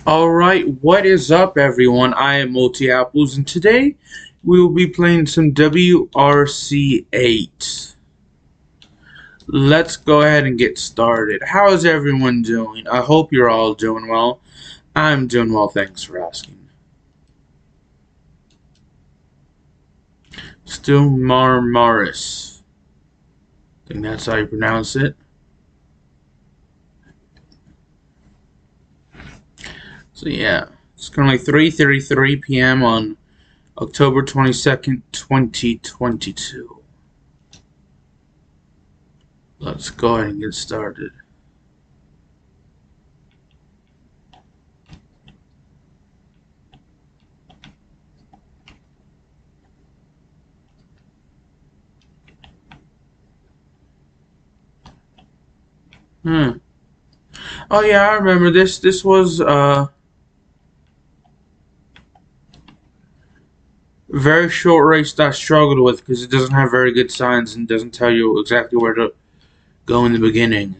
Alright, what is up everyone? I am Multi Apples and today we will be playing some WRC 8. Let's go ahead and get started. How is everyone doing? I hope you're all doing well. I'm doing well, thanks for asking. Still Marmaris. I think that's how you pronounce it. So yeah, it's currently 3:33 p.m. on October 22nd, 2022. Let's go ahead and get started. Oh yeah, I remember this. This was a very short race that I struggled with because it doesn't have very good signs and doesn't tell you exactly where to go in the beginning.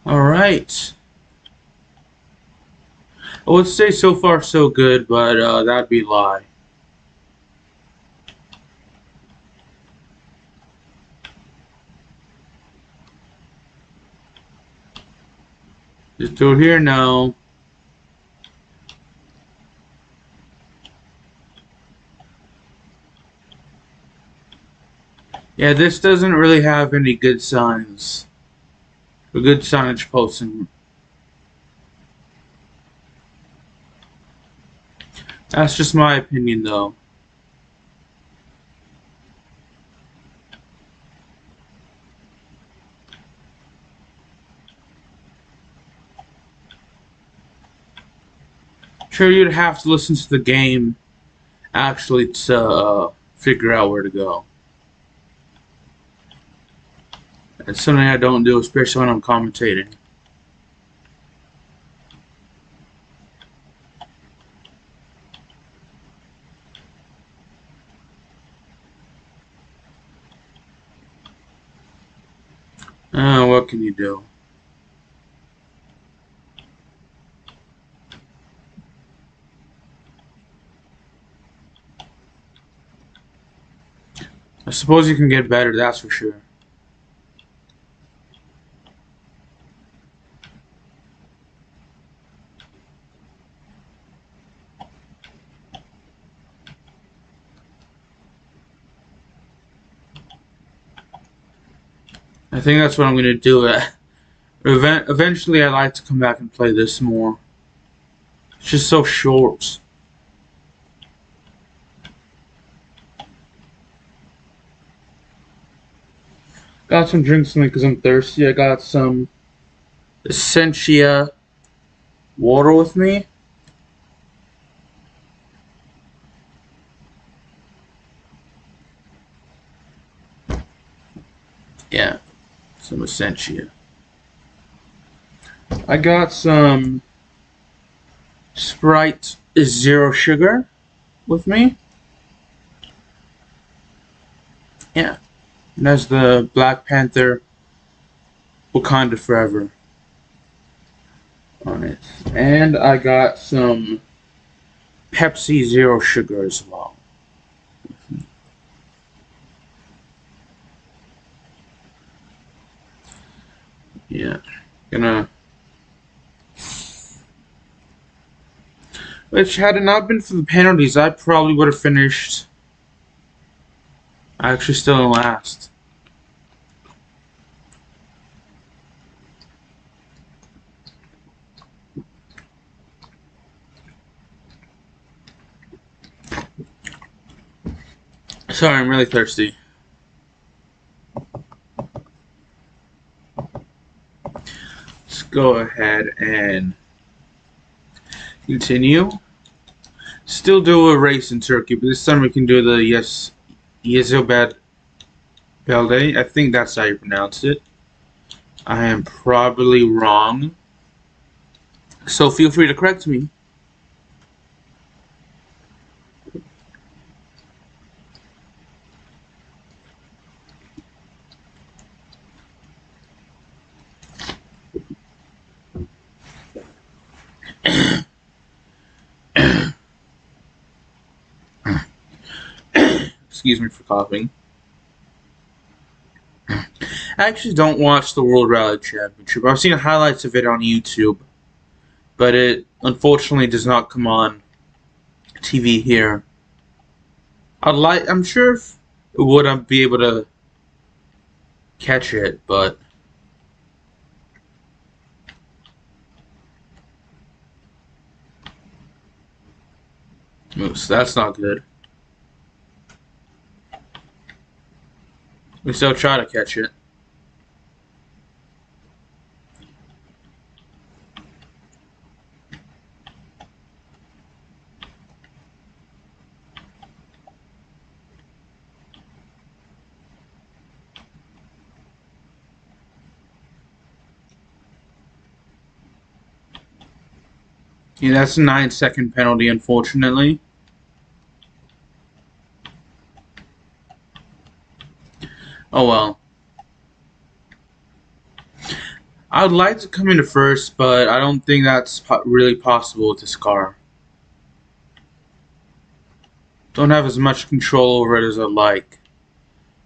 Alright. I would say so far so good, but that'd be a lie. Just through here now. Yeah, this doesn't really have any good signs. A good signage posting. That's just my opinion though. Sure, you'd have to listen to the game actually to figure out where to go. It's something I don't do, especially when I'm commentating. What can you do? I suppose you can get better, that's for sure. I think that's what I'm going to do. Eventually, I'd like to come back and play this more. It's just so short. Got some drinks with me because I'm thirsty. I got some Essentia water with me. Yeah, some Essentia. I got some Sprite Zero Sugar with me. Yeah, and that's the Black Panther Wakanda Forever on it. And I got some Pepsi Zero Sugar as well. Yeah, gonna. Which, had it not been for the penalties, I probably would have finished actually still in last. Sorry, I'm really thirsty. Let's go ahead and Continue. Still do a race in Turkey, but this time we can do the Yezobad Belde. I think that's how you pronounce it. I am probably wrong, so feel free to correct me. Excuse me for coughing. I actually don't watch the World Rally Championship. I've seen highlights of it on YouTube, but it unfortunately does not come on TV here. I'm sure if it would, I'd be able to catch it, but so that's not good. We still try to catch it. Yeah, that's a 9-second penalty, unfortunately. Oh well. I would like to come into first, but I don't think that's really possible with this car. Don't have as much control over it as I'd like.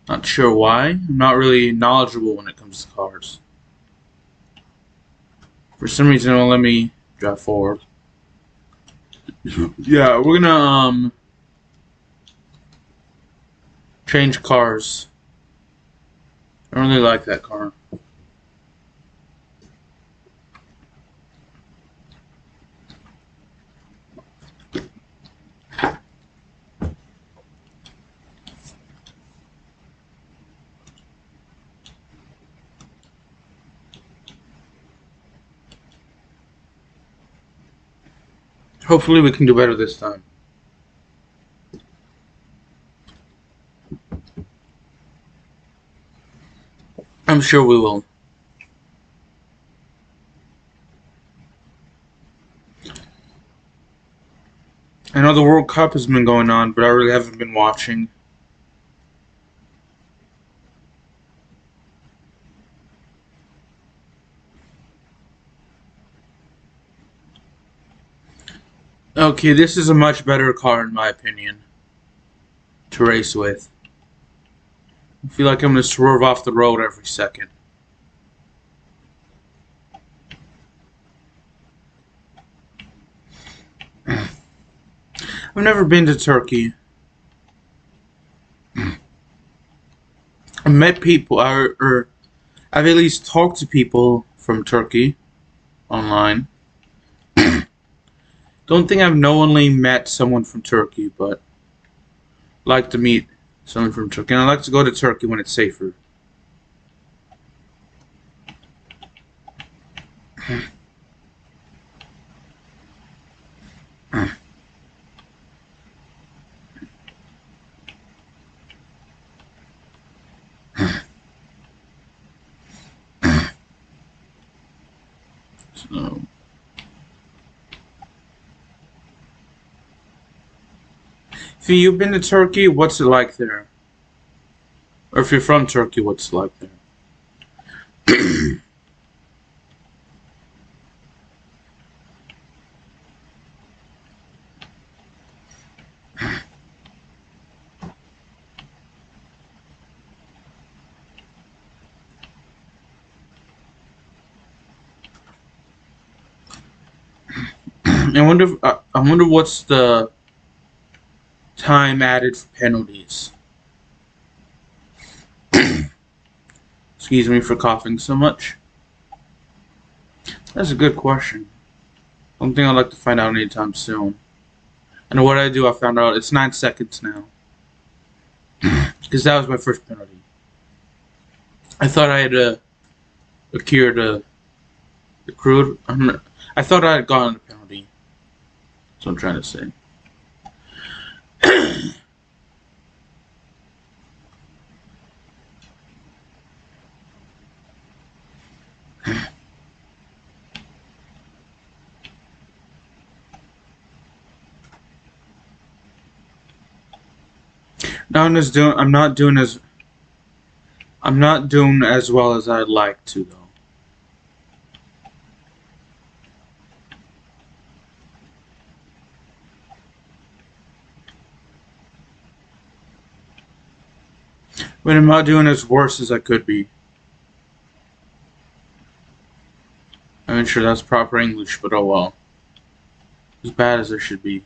Not sure why. I'm not really knowledgeable when it comes to cars. For some reason, it won't let me drive forward. Yeah, we're gonna change cars. I don't really like that car. Hopefully we can do better this time. I'm sure we will. I know the World Cup has been going on, but I really haven't been watching. Okay, this is a much better car in my opinion to race with. I feel like I'm going to swerve off the road every second. I've never been to Turkey. I've met people, or I've at least talked to people from Turkey online. Don't think I've knowingly met someone from Turkey, but like to meet someone from Turkey. And I like to go to Turkey when it's safer. So, if you've been to Turkey, what's it like there? Or if you're from Turkey, what's it like there? I wonder what's the time added for penalties. Excuse me for coughing so much. That's a good question. Something I'd like to find out anytime soon. And what I do, I found out it's 9 seconds now. Because that was my first penalty. I thought I had accrued. I thought I had gotten a penalty. what I'm trying to say. No, I'm not doing as well as I'd like to though. But I'm not doing as worse as I could be. I'm not sure that's proper English, but oh well. As bad as there should be.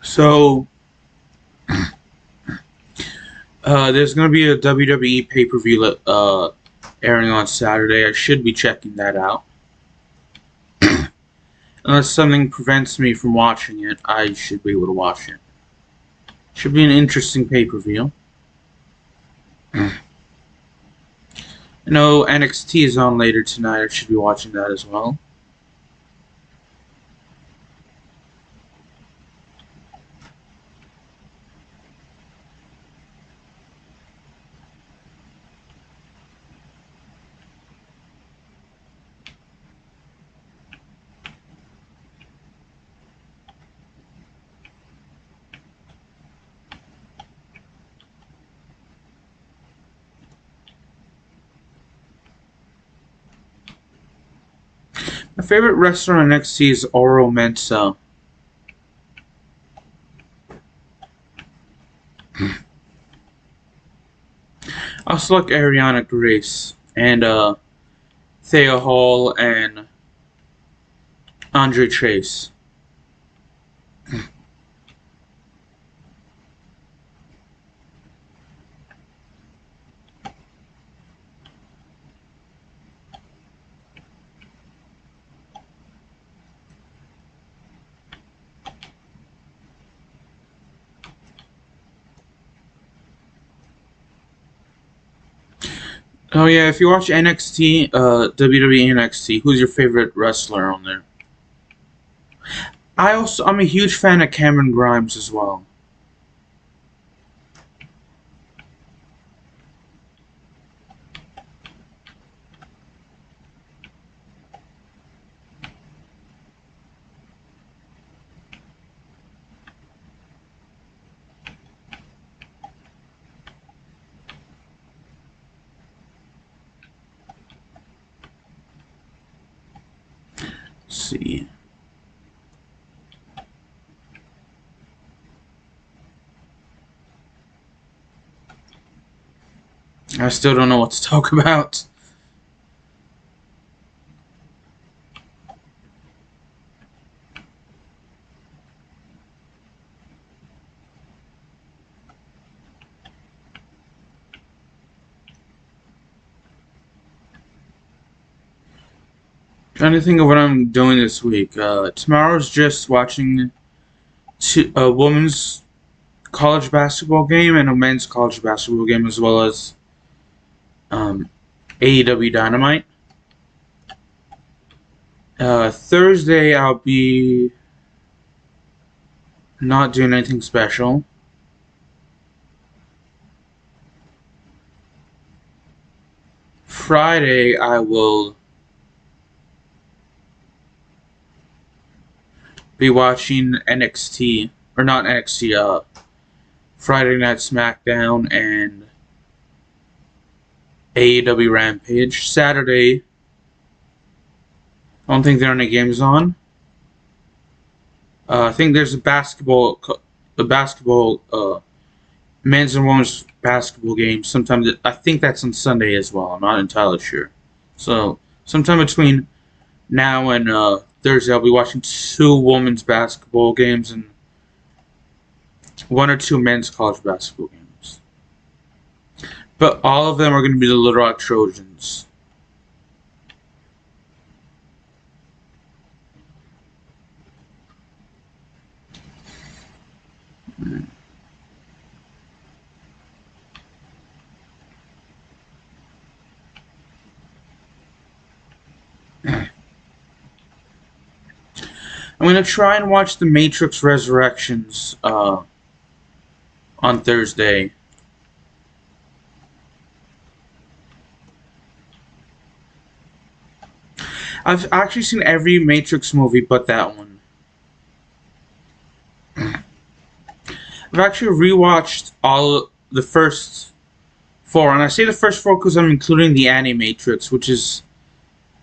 So, there's going to be a WWE pay-per-view airing on Saturday. I should be checking that out. Unless something prevents me from watching it, I should be able to watch it. Should be an interesting pay-per-view. I know NXT is on later tonight. I should be watching that as well. My favorite wrestler on NXT is Oro Mensah. I also like Ariana Grace and Thea Hall and Andre Chase. Oh yeah, if you watch NXT, WWE NXT, who's your favorite wrestler on there? I'm a huge fan of Cameron Grimes as well. Let's see. I still don't know what to talk about. Trying to think of what I'm doing this week. Tomorrow's just watching a women's college basketball game and a men's college basketball game, as well as AEW Dynamite. Thursday I'll be not doing anything special. Friday I will be watching NXT, or not NXT, Friday Night SmackDown and AEW Rampage. Saturday, I don't think there are any games on. I think there's a basketball men's and women's basketball game. Sometimes I think that's on Sunday as well. I'm not entirely sure. So sometime between now and Thursday, I'll be watching 2 women's basketball games and 1 or 2 men's college basketball games. But all of them are going to be the Little Rock Trojans. I'm gonna try and watch The Matrix Resurrections on Thursday. I've actually seen every Matrix movie but that one. I've actually rewatched all the first four, and I say the first four because I'm including the Animatrix, which is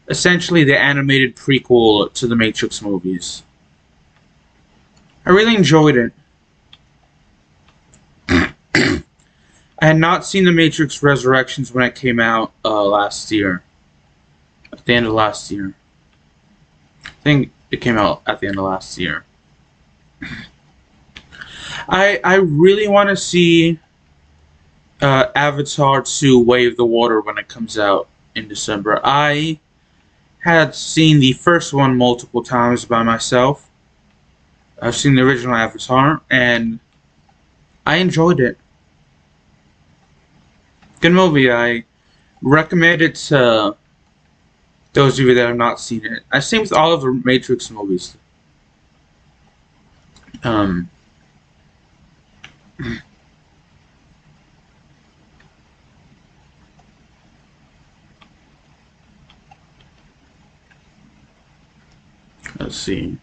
essentially the animated prequel to the Matrix movies. I really enjoyed it. I had not seen The Matrix Resurrections when it came out last year. At the end of last year. I think it came out at the end of last year. I really want to see Avatar 2 Way of the Water when it comes out in December. I had seen the first one multiple times by myself. I've seen the original Avatar, and I enjoyed it. Good movie. I recommend it to those of you that have not seen it. I same with all of the Matrix movies. Let's see.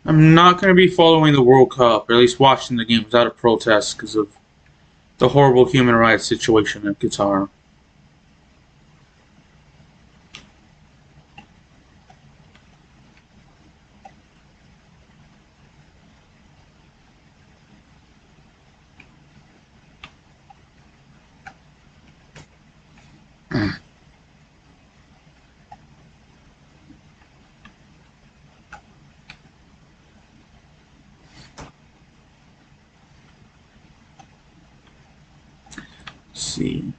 I'm not going to be following the World Cup, or at least watching the game without a protest because of the horrible human rights situation in Qatar. Let's see.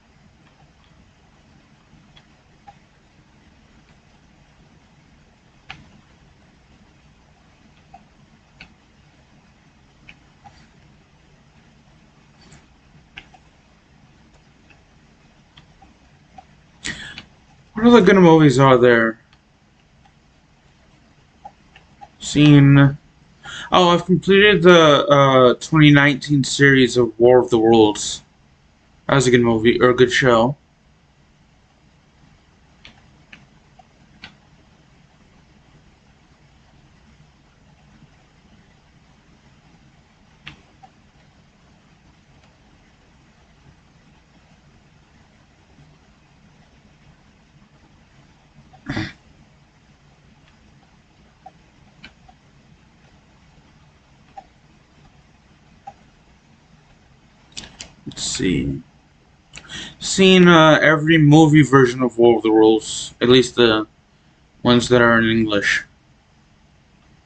What other good movies are there? Seen. Oh, I've completed the 2019 series of War of the Worlds. That was a good movie, or a good show. Let's see. Seen every movie version of War of the Worlds, at least the ones that are in English,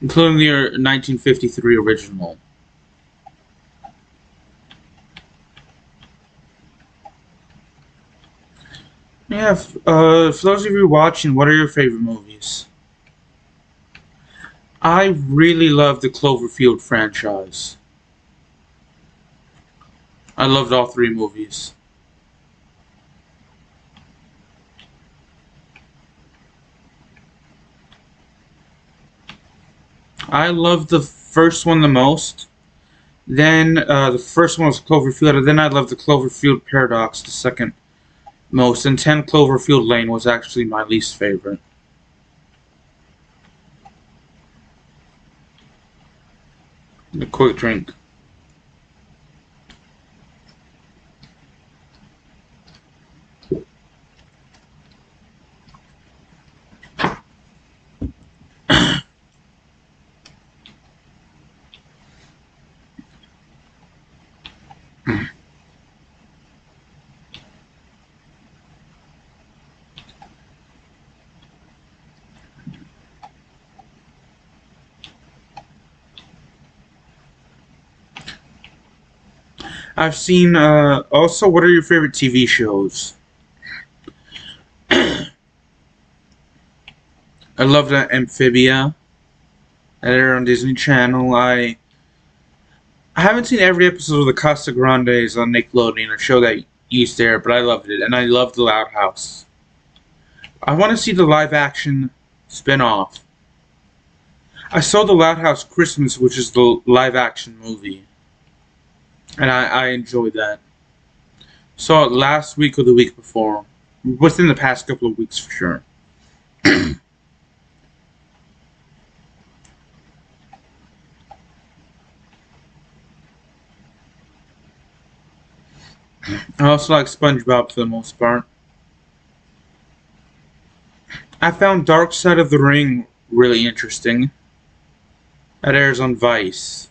including the 1953 original. Yeah, for those of you watching, what are your favorite movies? I really love the Cloverfield franchise. I loved all three movies. I loved the first one the most. Then the first one was Cloverfield, and then I loved the Cloverfield Paradox the second most. And 10 Cloverfield Lane was actually my least favorite. A quick drink. I've seen, also, what are your favorite TV shows? I loved Amphibia. that aired on Disney Channel. I haven't seen every episode of the Casa Grandes on Nickelodeon, a show that used to air, but I loved it, and I loved the Loud House. I want to see the live-action spin-off. I saw the Loud House Christmas, which is the live-action movie, and I enjoyed that. Saw it last week or the week before, within the past couple of weeks for sure. I also like SpongeBob for the most part. I found Dark Side of the Ring really interesting. That airs on Vice.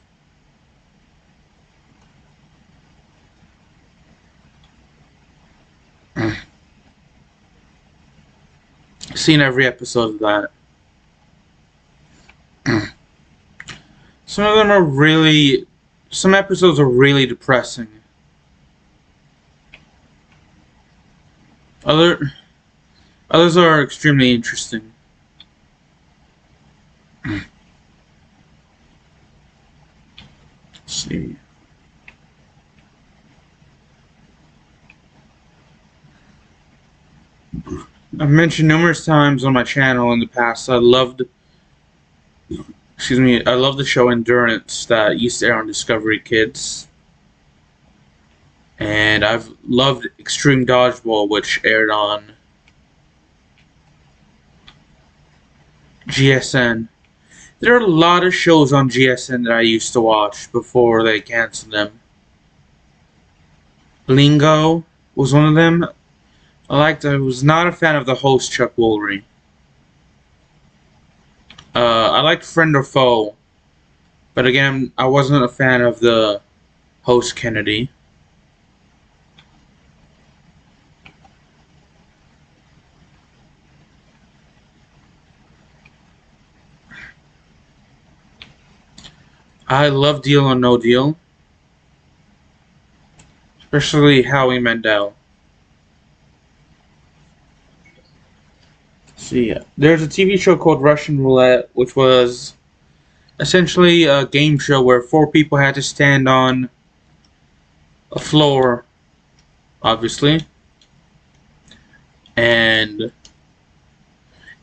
Seen every episode of that. Some of them are really... Some episodes are really depressing. Others are extremely interesting. Let's see. I've mentioned numerous times on my channel in the past I loved the show Endurance that used to air on Discovery Kids. And I've loved Extreme Dodgeball, which aired on GSN. There are a lot of shows on GSN that I used to watch before they canceled them. Lingo was one of them. I was not a fan of the host, Chuck Woolery. I liked Friend or Foe, but again, I wasn't a fan of the host, Kennedy. I love Deal or No Deal, especially Howie Mandel. See, there's a TV show called Russian Roulette, which was essentially a game show where 4 people had to stand on a floor, obviously. And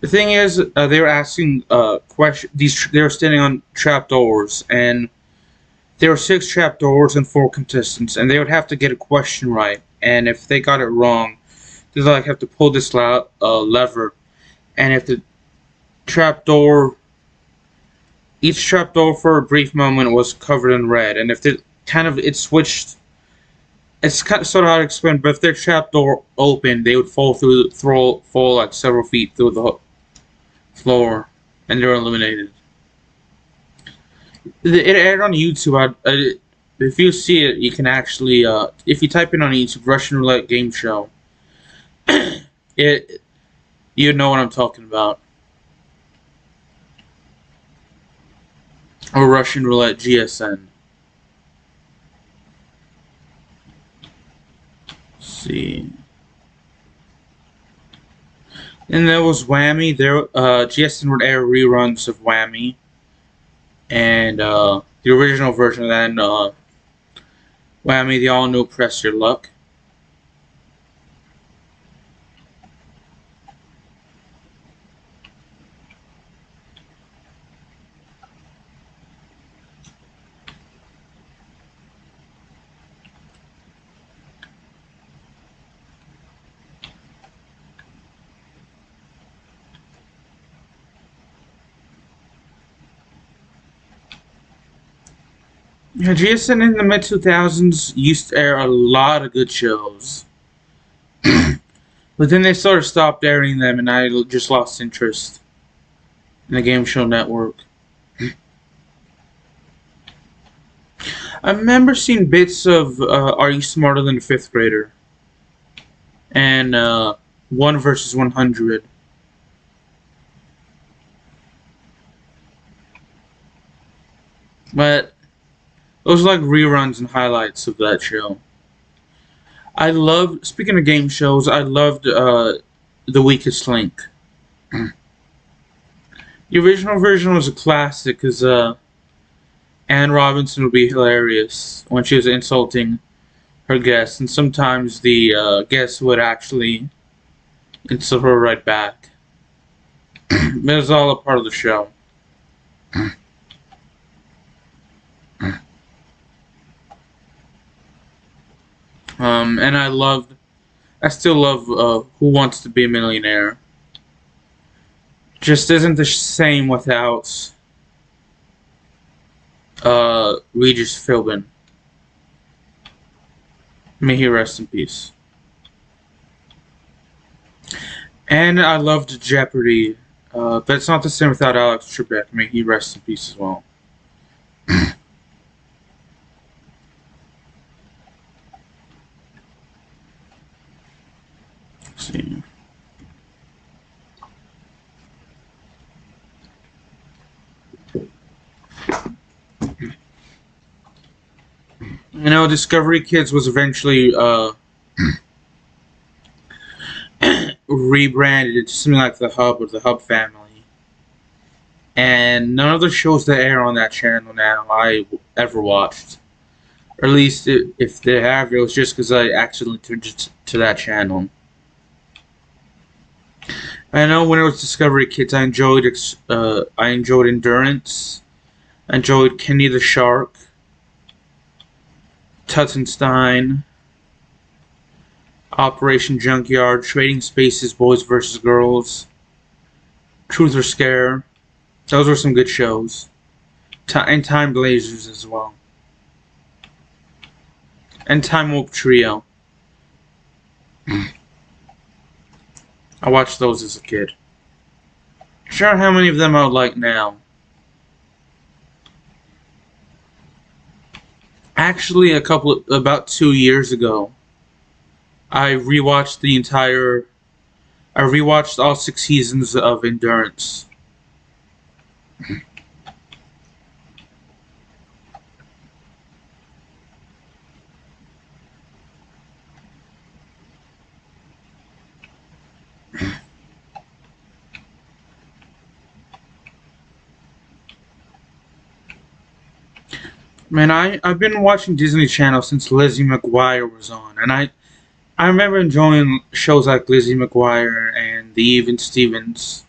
the thing is, they were asking questions. They were standing on trapdoors, and there were 6 trapdoors and 4 contestants, and they would have to get a question right. And if they got it wrong, they'd have to pull this lever. And if the each trapdoor for a brief moment was covered in red, and if it switched, it's kind of sort of hard to explain, but if their trapdoor opened, they would fall like several feet through the floor, and they were eliminated. It aired on YouTube. If you see it, you can actually, if you type in on YouTube, Russian Roulette Game Show, you know what I'm talking about. Or Russian Roulette GSN. Let's see. And there was Whammy. GSN would air reruns of Whammy. And the original version of that, Whammy, the all-new Press Your Luck. Yeah, GSN in the mid-2000s used to air a lot of good shows. But then they sort of stopped airing them, and I just lost interest in the Game Show Network. I remember seeing bits of Are You Smarter Than a 5th Grader? And 1 versus 100. But those are like reruns and highlights of that show. Speaking of game shows, I loved The Weakest Link. The original version was a classic because Anne Robinson would be hilarious when she was insulting her guests, and sometimes the guests would actually insult her right back. It was all a part of the show. And I still love Who Wants to Be a Millionaire. Just isn't the same without Regis Philbin. May he rest in peace. And I loved Jeopardy, but it's not the same without Alex Trebek. May he rest in peace as well. Let's see. You know, Discovery Kids was eventually rebranded into something like the Hub or the Hub Family. And none of the shows that air on that channel now I ever watched. Or at least if they have, it was just because I accidentally turned it to that channel. I know when it was Discovery Kids, I enjoyed Endurance. I enjoyed Kenny the Shark. Tuttenstein, Operation Junkyard, Trading Spaces, Boys vs. Girls, Truth or Scare. Those were some good shows. And Time Blazers as well. And Time Warp Trio. I watched those as a kid. Sure, how many of them I would like now. Actually, about 2 years ago, I rewatched all 6 seasons of Endurance. Man, I've been watching Disney Channel since Lizzie McGuire was on, and I remember enjoying shows like Lizzie McGuire and the Even Stevens,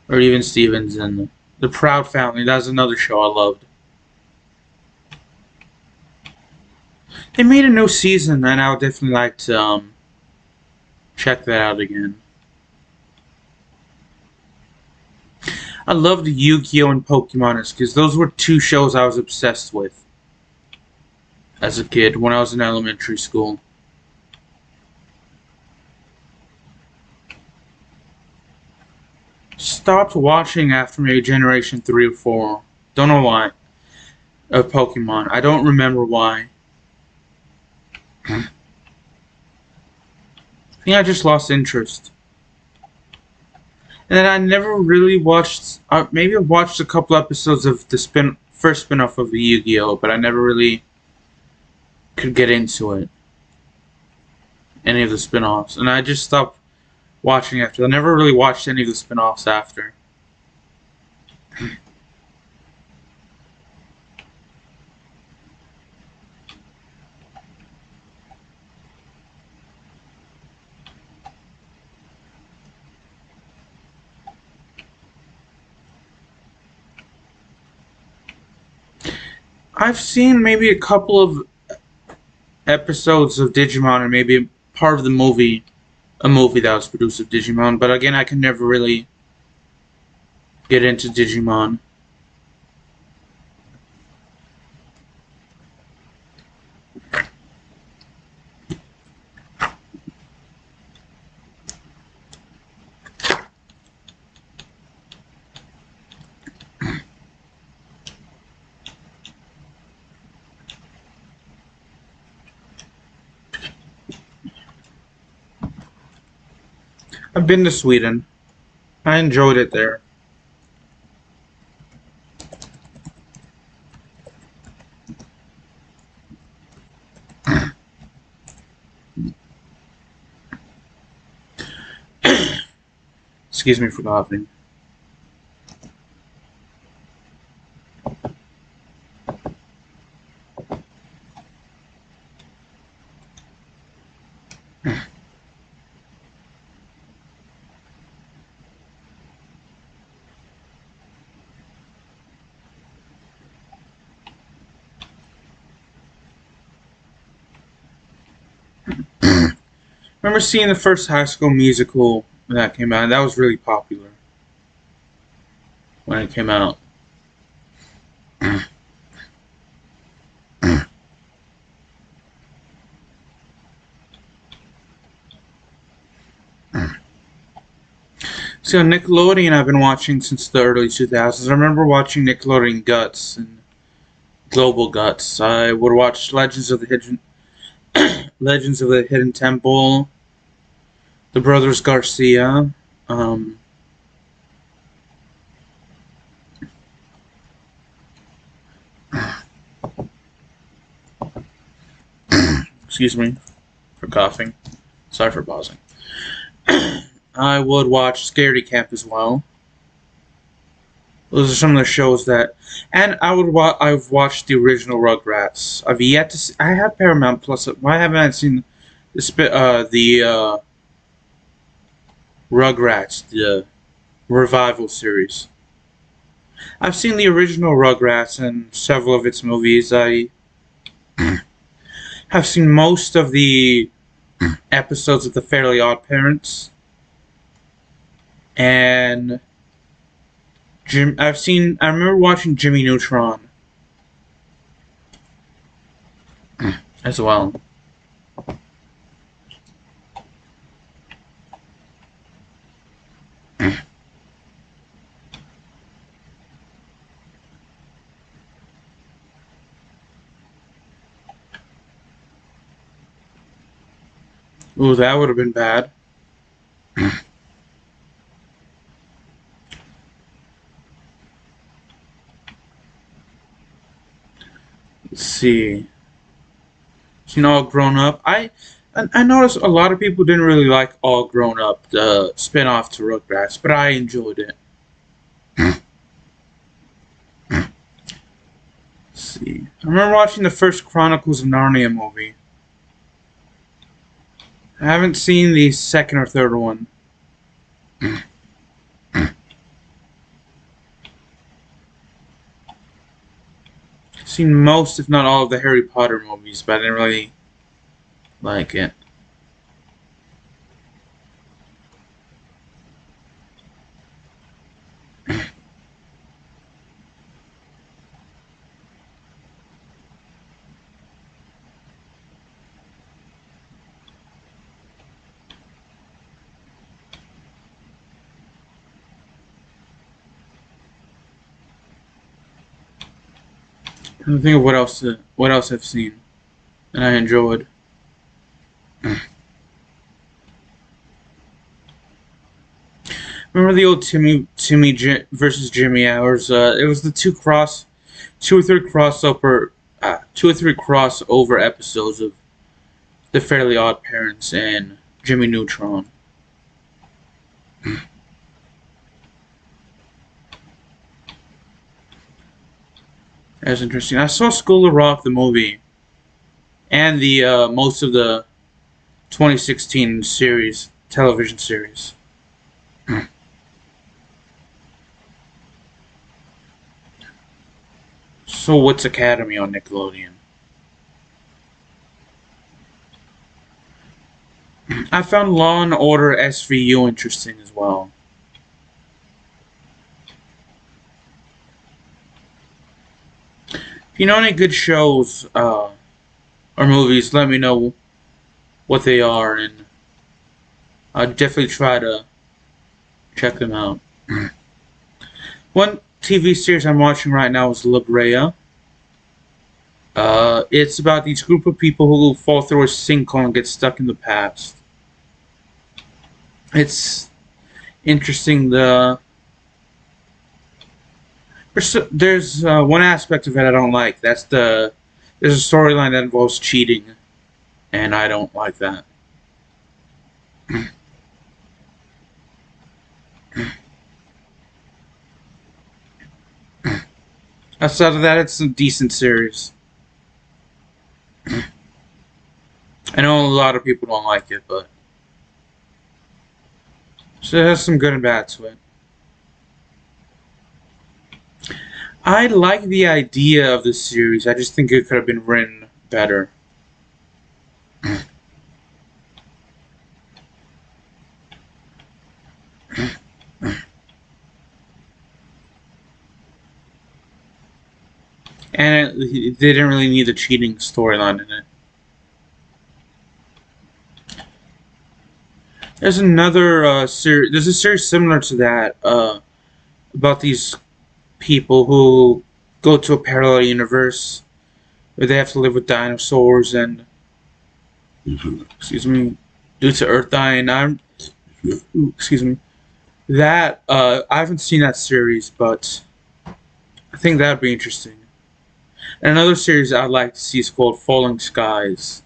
and The Proud Family. That's another show I loved. They made a new season, and I would definitely like to check that out again. I loved Yu-Gi-Oh! And Pokemon because those were 2 shows I was obsessed with as a kid when I was in elementary school. Stopped watching after maybe Generation 3 or 4. Don't know why. Of Pokemon. I don't remember why. I think I just lost interest. And then I never really watched. Maybe I watched a couple episodes of the first spin-off of the Yu-Gi-Oh, but I never really could get into it. Any of the spin-offs, and I just stopped watching after. I never really watched any of the spin-offs after. I've seen maybe a couple of episodes of Digimon and maybe part of the movie, a movie that was produced of Digimon, but again, I can never really get into Digimon. I've been to Sweden. I enjoyed it there. Excuse me for coughing. Remember seeing the first High School Musical when that came out? That was really popular when it came out. So Nickelodeon I've been watching since the early 2000s. I remember watching Nickelodeon Guts and Global Guts. I would watch Legends of the Hidden Temple, The Brothers Garcia, excuse me for coughing. Sorry for pausing. I would watch Scaredy Camp as well. Those are some of the shows that, and I've watched the original Rugrats. I've yet to see. I have Paramount Plus. Why haven't I seen the Rugrats, the revival series? I've seen the original Rugrats and several of its movies. I have seen most of the episodes of The Fairly Odd Parents, and I remember watching Jimmy Neutron as well. Ooh, that would have been bad. Let's see. Seen All Grown Up. I noticed a lot of people didn't really like All Grown Up, the spin-off to Rugrats, but I enjoyed it. Let's see. I remember watching the first Chronicles of Narnia movie. I haven't seen the second or third one. Seen most, if not all, of the Harry Potter movies, but I didn't really like it. I don't think of what else I've seen and I enjoyed. Remember the old Timmy versus Jimmy hours? It was the two or three crossover episodes of The Fairly Odd Parents and Jimmy Neutron. That's interesting. I saw School of Rock the movie and the most of the 2016 television series. So what's Academy on Nickelodeon? I found Law and Order SVU interesting as well. If you know any good shows or movies, let me know what they are, and I'll definitely try to check them out. One TV series I'm watching right now is La Brea. It's about these group of people who fall through a sinkhole and get stuck in the past. It's interesting. There's one aspect of it I don't like. There's a storyline that involves cheating, and I don't like that. Outside of that, it's a decent series. I know a lot of people don't like it, but so it has some good and bad to it. I like the idea of the series. I just think it could have been written better. And they didn't really need the cheating storyline in it. There's another series. There's a series similar to that about these people who go to a parallel universe where they have to live with dinosaurs and excuse me, due to Earth dying. Excuse me. That I haven't seen that series, but I think that'd be interesting. And another series I'd like to see is called Falling Skies.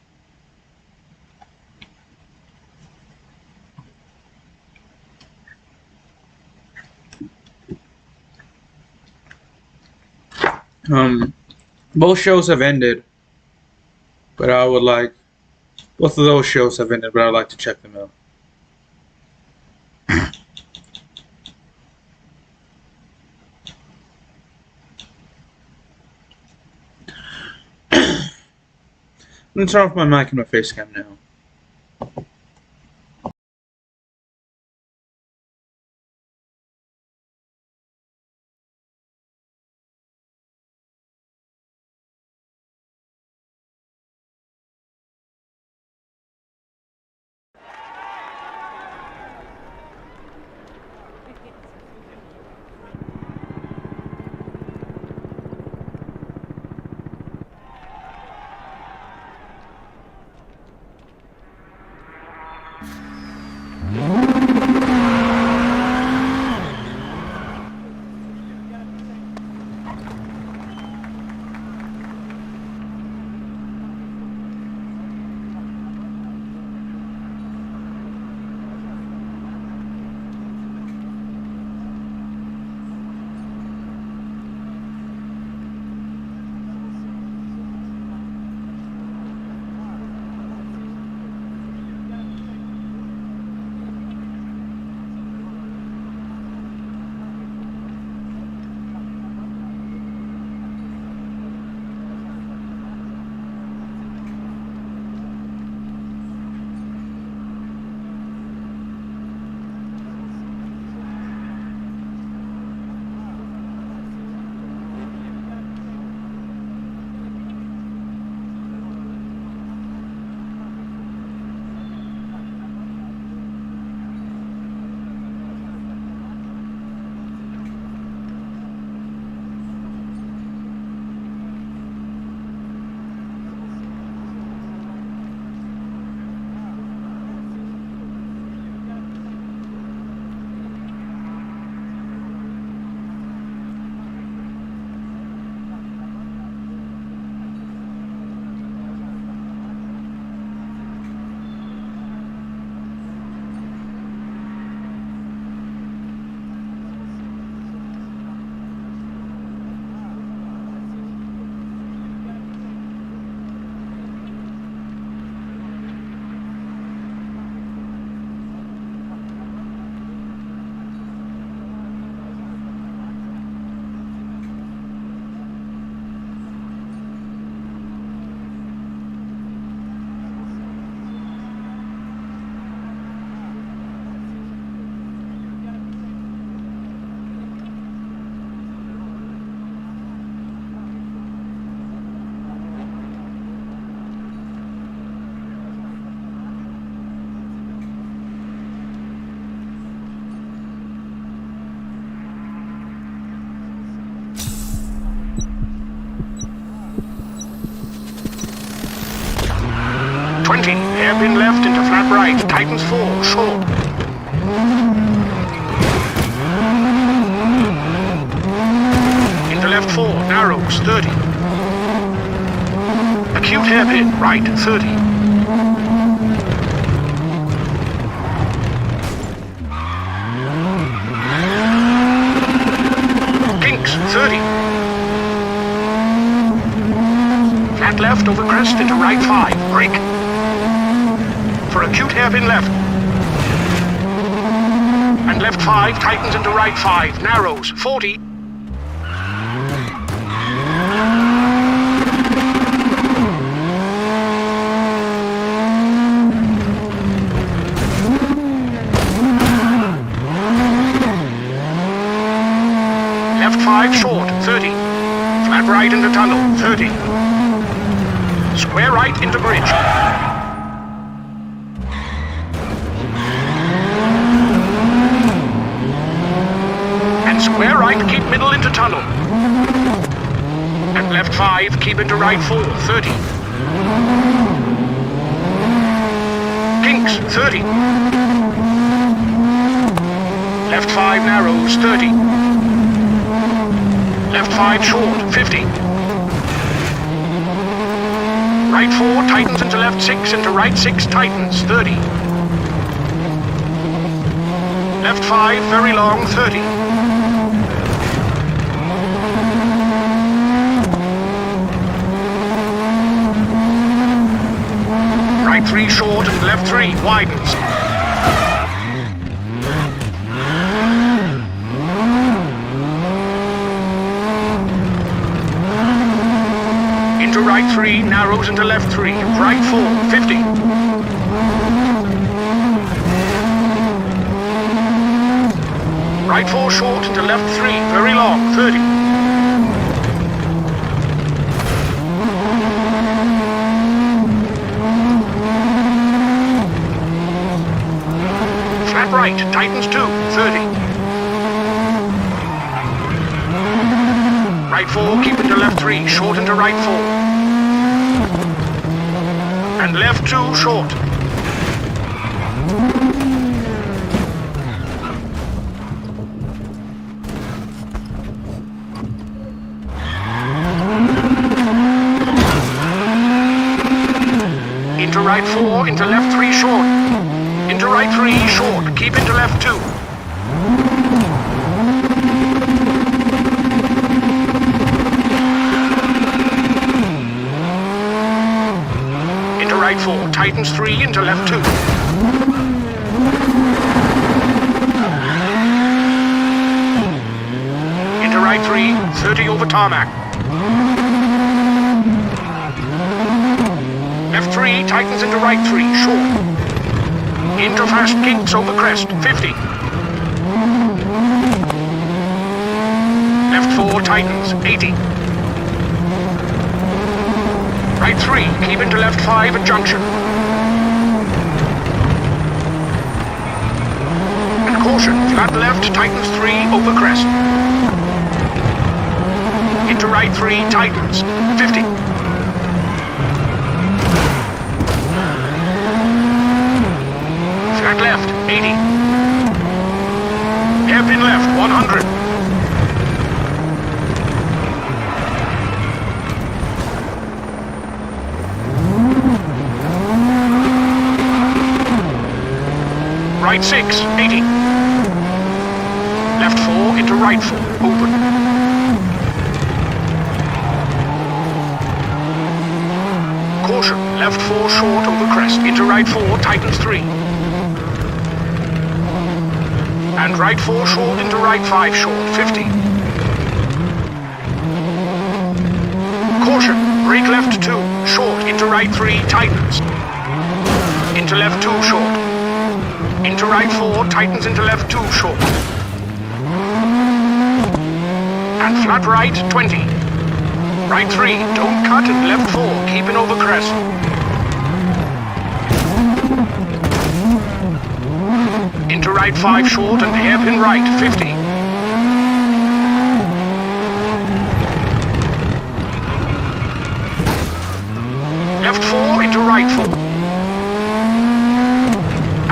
Both shows have ended, but I would like both of those shows have ended, but I'd like to check them out. I'm gonna turn off my mic and my face cam now. Hairpin left into flat right. Tightens 4, short. Into left 4, narrows, 30. Acute hairpin, right, 30. Kinks, 30. Flat left over crest into right 5, brake. for acute hairpin left. And left 5, tightens into right 5, narrows, 40. Left 5 short, 30. Flat right into tunnel, 30. Square right into bridge. And square right, keep middle into tunnel. And left 5, keep into right 4, 30. Kinks, 30. Left 5 narrows, 30. Left 5 short, 50. Right 4 tightens into left 6 into right 6 tightens, 30. Left 5 very long, 30. Right 3 short and left 3 widens. Into right 3, narrows into left 3, right 4, 50. Right 4 short into left 3, very long, 30. Flat right, tightens 2, 30. Right 4, keep into left 3, short into right 4. And left 2, short. Into right 4, into left 3, short. Into right 3, short, keep into left 2. Right 4, tightens 3 into left 2. Into right 3, 30 over tarmac. Left 3, tightens into right 3, short. Into fast kinks over crest, 50. Left 4, tightens, 80. Right 3, keep into left 5 at junction. And caution, flat left, tightens 3, over crest. Into right 3, tightens, 50. Flat left, 80. Hairpin left, 100. Right 6, 80. Left 4 into right 4, open. Caution, left 4 short over crest, into right 4, tightens 3. And right 4 short into right 5 short, 50. Caution, brake left 2, short, into right 3, tightens. Into left 2 short. Into right 4, tightens into left 2, short. And flat right, 20. Right 3, don't cut, and left 4, keeping over crest. Into right 5 short and hairpin right, 50. Left 4 into right 4.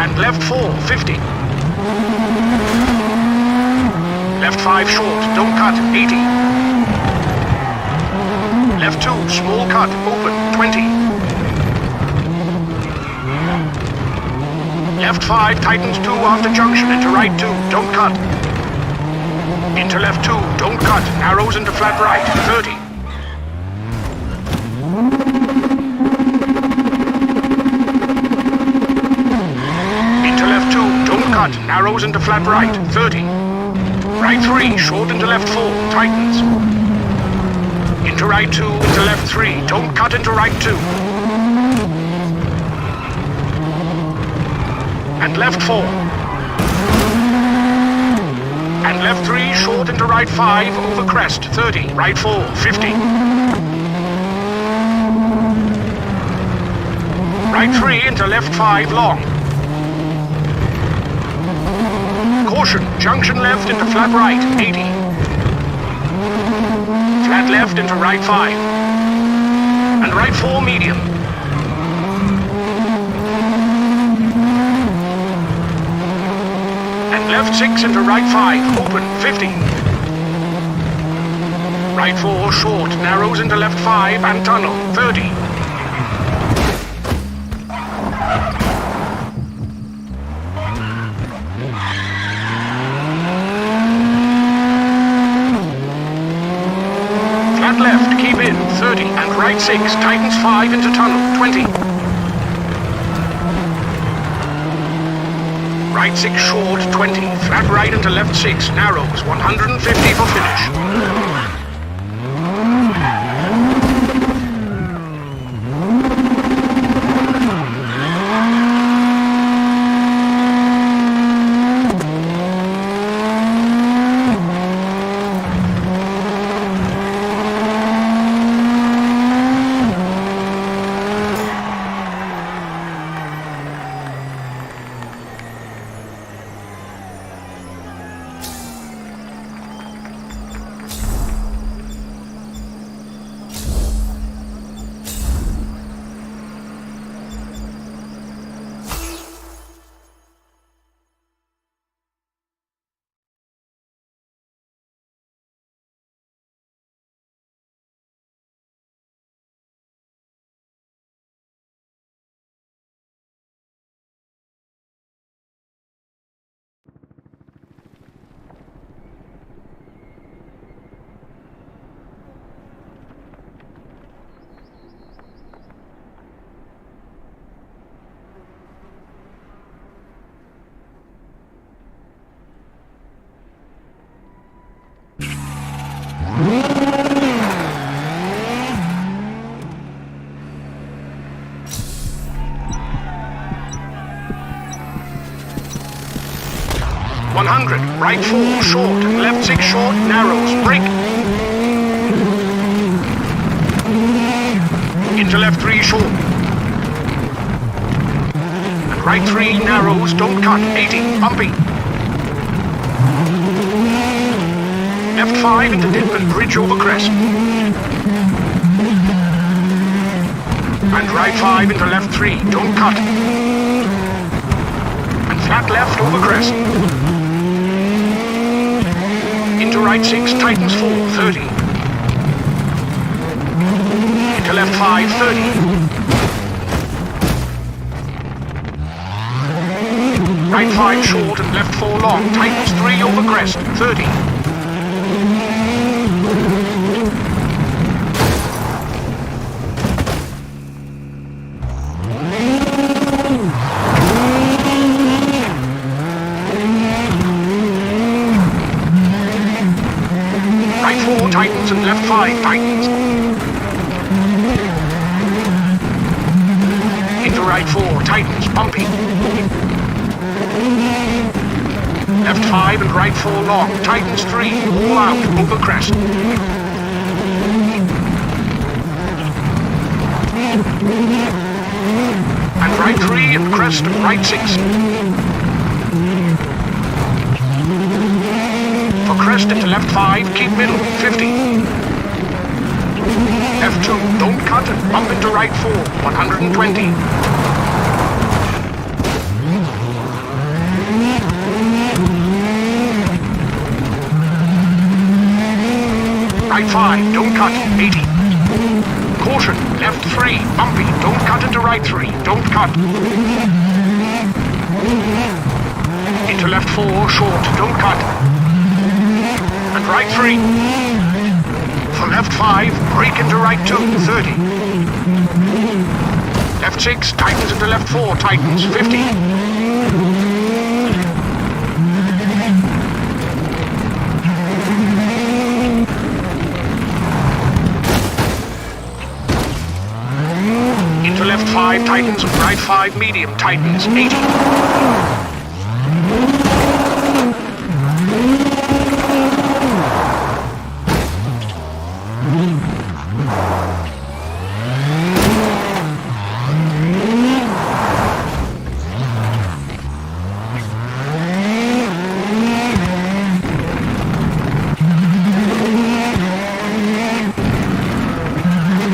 And left 4, 50. Left 5 short, don't cut, 80. Left 2, small cut, open, 20. Left 5, tightens 2 after junction, into right 2, don't cut. Into left 2, don't cut, narrows into flat right, 30. narrows into flat right, 30. Right 3, short into left 4, tightens. Into right 2, into left 3, don't cut into right 2. And left 4. And left 3, short into right 5, over crest, 30. Right 4, 50. Right 3 into left 5, long. Caution, junction left into flat right, 80. Flat left into right 5. And right 4, medium. And left 6 into right 5, open, 50. Right 4, short, narrows into left 5 and tunnel, 30. Flat left, keep in, 30, and right 6, tightens 5 into tunnel, 20. Right 6 short, 20, flat right into left 6, narrows, 150 for finish. Right 4 short, left 6 short, narrows, brake. Into left 3 short. And right 3 narrows, don't cut, 80, bumpy. Left 5 into dip and bridge over crest. And right 5 into left 3, don't cut. And flat left over crest. Into right 6, tightens 4, 30. Into left 5, 30. Right 5 short and left 4 long, tightens 3 over crest, 30. Tightens and left 5 tightens. Into right 4 tightens, bumpy. Left 5 and right 4 long, tightens 3, all out, over crest. And right 3 and crest and right 6. For crest into left 5, keep middle, 50. Left 2, don't cut and bump into right 4, 120. Right 5, don't cut, 80. Caution, left 3, bumpy, don't cut into right 3, don't cut. Into left 4, short, don't cut. And right 3. For left 5, brake into right 2, 30. Left 6, tightens into left 4, tightens, 50. left 5 tightens and right 5 medium tightens 80.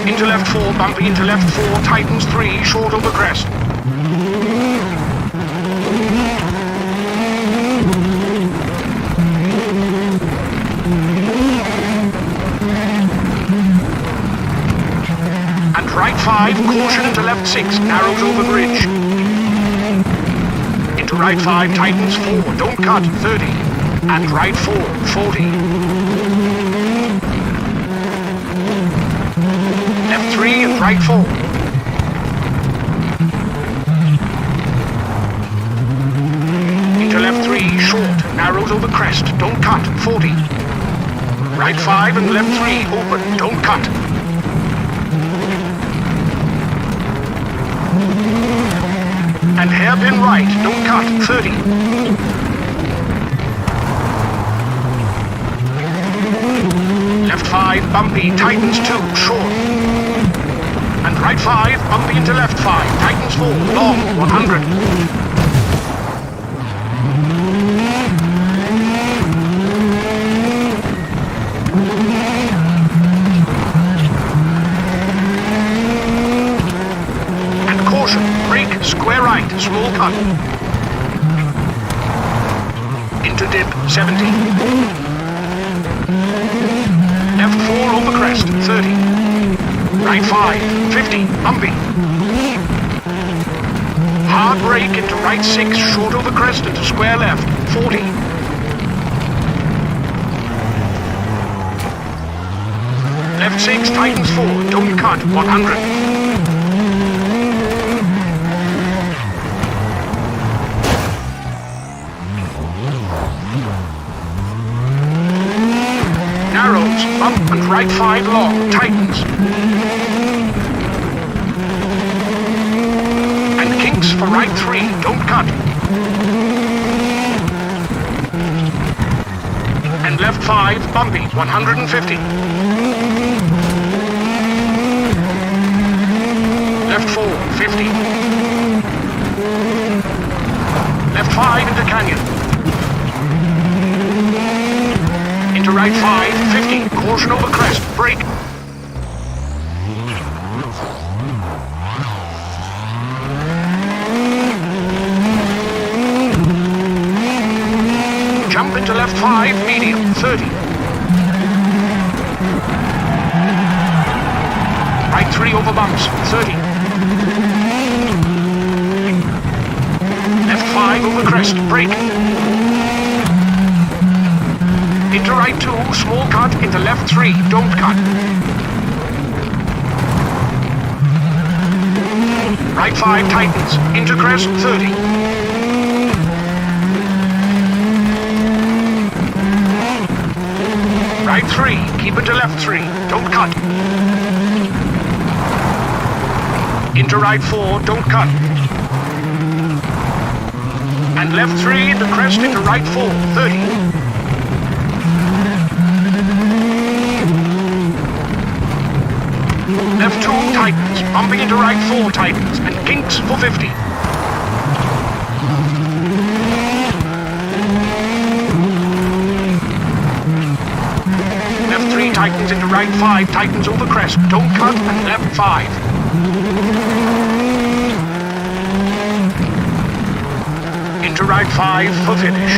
Into left 4, bumpy into left 4, tightens 3, short over crest. And right 5, caution into left 6, narrows over bridge. Into right 5, tightens 4, don't cut, 30. And right 4, 40. Left 3 and right 4. Into left 3, short, narrows over crest, don't cut, 40. Right 5 and left 3, open, don't cut. And hairpin right, don't cut, 30. Left 5, bumpy, tightens 2, short. And right 5, bumpy into left 5, tightens 4, long, 100. And caution, brake, square right, small cut. Into dip, 70. Left 4 over crest, 30. Right 5, 50, bumpy. Hard brake into right 6, short over crest into square left, 40. Left 6, tightens 4, don't cut, 100. Narrows, bump and right 5 long, tightens. And kinks for right 3, don't cut. And left 5, bumpy, 150. Left 4, 50. Left 5 into canyon. Into right 5, 50, caution over crest, brake. Jump into left 5, medium, 30. Right 3 over bumps, 30. Left 5 over crest, brake. Into right 2, small cut, into left 3, don't cut. Right 5 tightens, into crest 30. Right 3, keep it to left 3, don't cut. Into right 4, don't cut. And left 3 into crest into right 4, 30. Left 2 tightens, bumping into right 4 tightens, and kinks for 50. Left 3 tightens into right 5, tightens over crest, don't cut, and left 5. Into right 5 for finish.